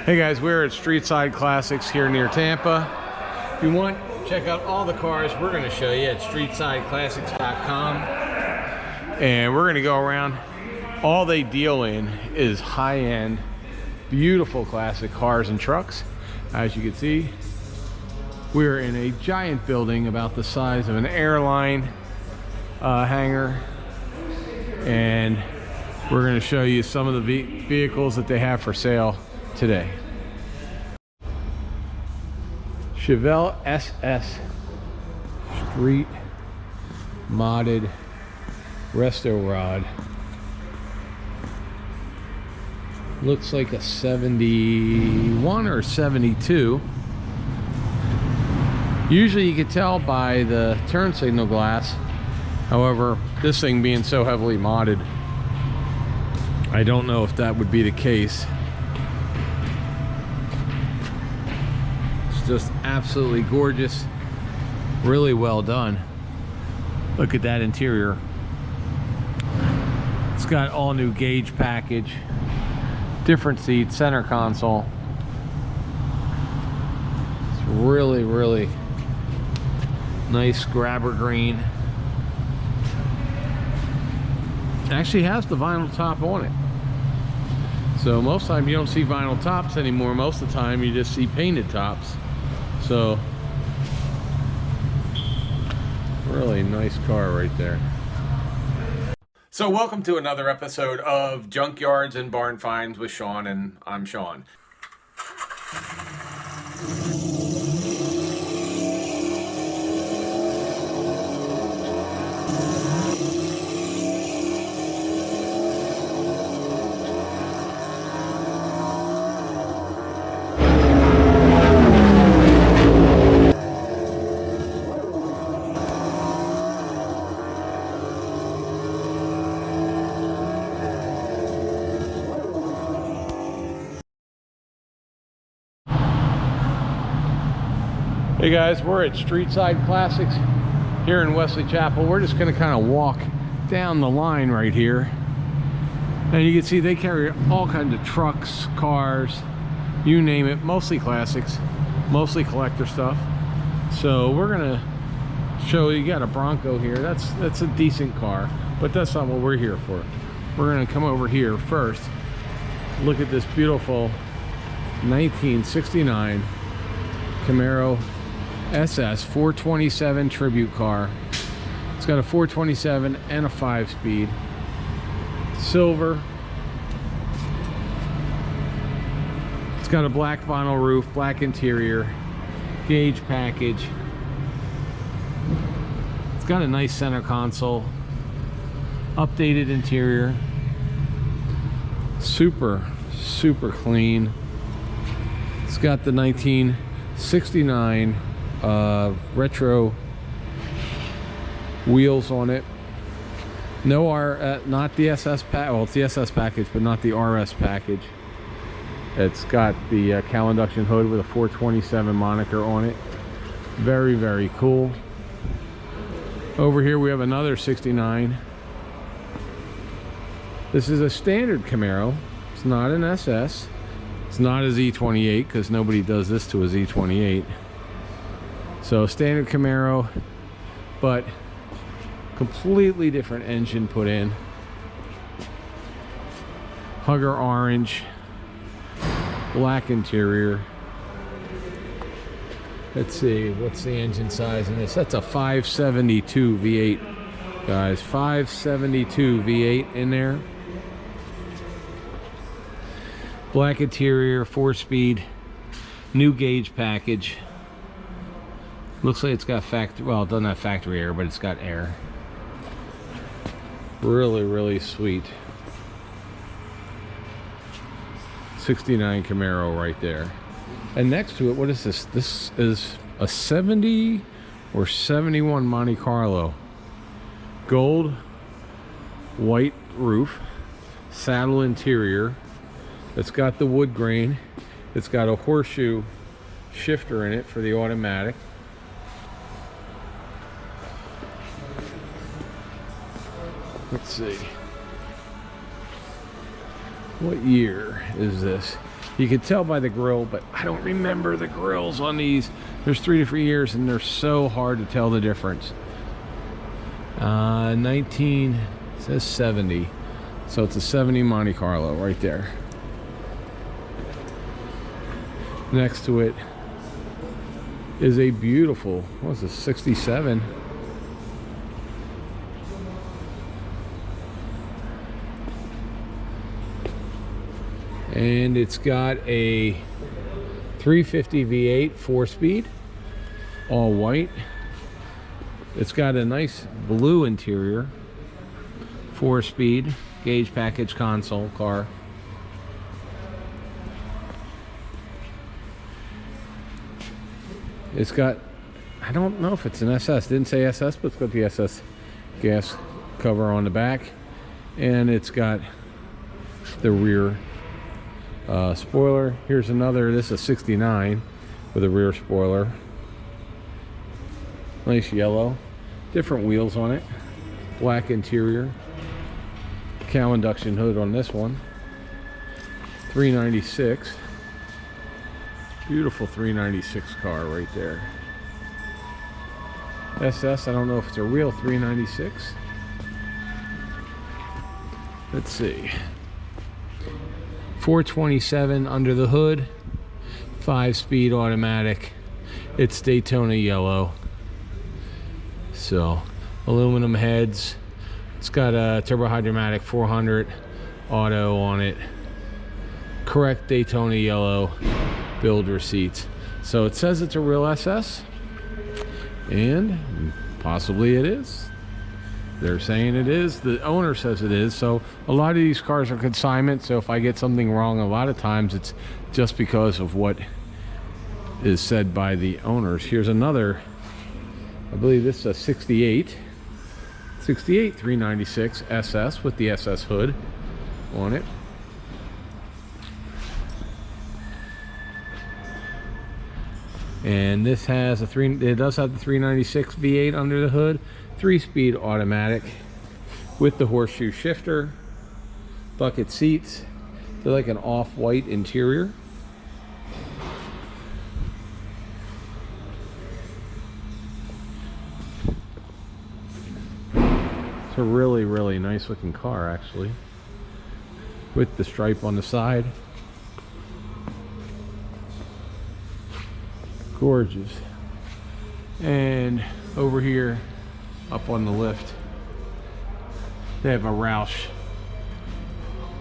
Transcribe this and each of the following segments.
Hey guys, we're at Streetside Classics here near Tampa. If you want, check out all the cars we're going to show you at streetsideclassics.com. And we're going to go around. All they deal in is high-end, beautiful classic cars and trucks. As you can see, we're in a giant building about the size of an airline hangar. And we're going to show you some of the vehicles that they have for sale today. Chevelle SS Street modded resto rod. Looks like a 71 or 72. Usually you can tell by the turn signal glass. However, this thing being so heavily modded, I don't know if that would be the case. It's just absolutely gorgeous, really well done. Look at that interior. It's got all new gauge package, different seats, center console. It's really, really nice grabber green. It actually has the vinyl top on it. So most of the time you don't see vinyl tops anymore. Most of the time you just see painted tops. So really nice car right there. So welcome to another episode of Junkyards and Barn Finds with Sean, and I'm Sean. Hey guys, we're at Streetside Classics here in Wesley Chapel. We're just going to kind of walk down the line right here. And you can see they carry all kinds of trucks, cars, you name it, mostly classics, mostly collector stuff. So we're going to show you, got a Bronco here. That's a decent car, but that's not what we're here for. We're going to come over here first. Look at this beautiful 1969 Camaro SS 427 tribute car. It's got a 427 and a 5-speed. Silver. It's got a black vinyl roof, black interior, gauge package. It's got a nice center console, updated interior. Super clean. It's got the 1969 retro wheels on it. No not the SS pack. Well, it's the SS package, but not the RS package. It's got the cowl induction hood with a 427 moniker on it. Very cool. Over here we have another 69. This is a standard Camaro. It's not an SS. It's not a Z28 because nobody does this to a Z28. So standard Camaro, but completely different engine put in. Hugger orange, black interior. Let's see, what's the engine size in this? That's a 572 V8, guys. 572 V8 in there. Black interior, 4-speed, new gauge package. Looks like it's got well, it doesn't have factory air, but it's got air. Really sweet. 69 Camaro right there. And next to it, what is this? This is a 70 or 71 Monte Carlo. Gold, white roof, saddle interior. It's got the wood grain. It's got a horseshoe shifter in it for the automatic. Let's see. What year is this? You could tell by the grill, but I don't remember the grills on these. There's 3 different years and they're so hard to tell the difference. 19, it says 70. So it's a 70 Monte Carlo right there. Next to it is a beautiful, what's this, 67. And it's got a 350 V8 4-speed, all white. It's got a nice blue interior, 4-speed, gauge package console car. It's got, I don't know if it's an SS, didn't say SS, but it's got the SS gas cover on the back. And it's got the rear spoiler. Here's another, this is a 69 with a rear spoiler. Nice yellow, different wheels on it, black interior, cow induction hood on this one. 396, beautiful 396 car right there. SS, I don't know if it's a real 396. Let's see, 427 under the hood, 5-speed automatic. It's Daytona yellow. So aluminum heads. It's got a turbo hydromatic 400 auto on it. Correct Daytona yellow build receipts. So it says it's a real SS, and possibly it is. They're saying it is. The owner says it is. So a lot of these cars are consignment. So if I get something wrong, a lot of times it's just because of what is said by the owners. Here's another, I believe this is a 68 396 SS with the SS hood on it. And this has a it does have the 396 V8 under the hood, 3-speed automatic with the horseshoe shifter, bucket seats. They're like an off-white interior. It's a really, really nice looking car actually, with the stripe on the side. Gorgeous. And over here up on the lift they have a Roush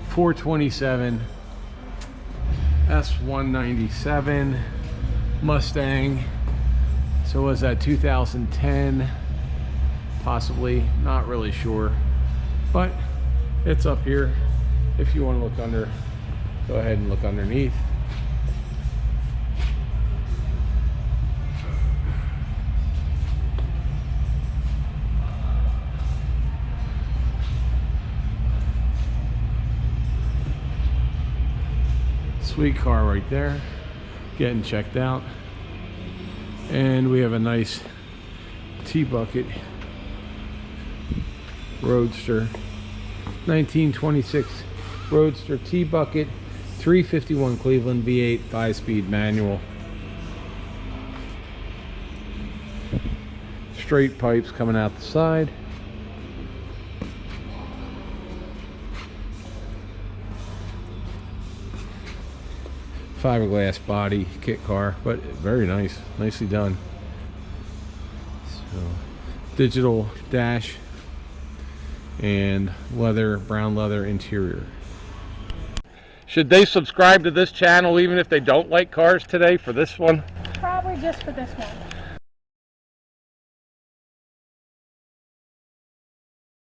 427 S197 Mustang. So was that 2010? Possibly, not really sure, but it's up here. If you want to look under, go ahead and look underneath. Sweet car right there, getting checked out. And we have a nice T-bucket Roadster, 1926 Roadster T-bucket, 351 Cleveland V8 5-speed manual. Straight pipes coming out the side. Fiberglass body kit car, but very nice, nicely done. So digital dash and leather, brown leather interior. Should they subscribe to this channel even if they don't like cars today for this one? Probably just for this one.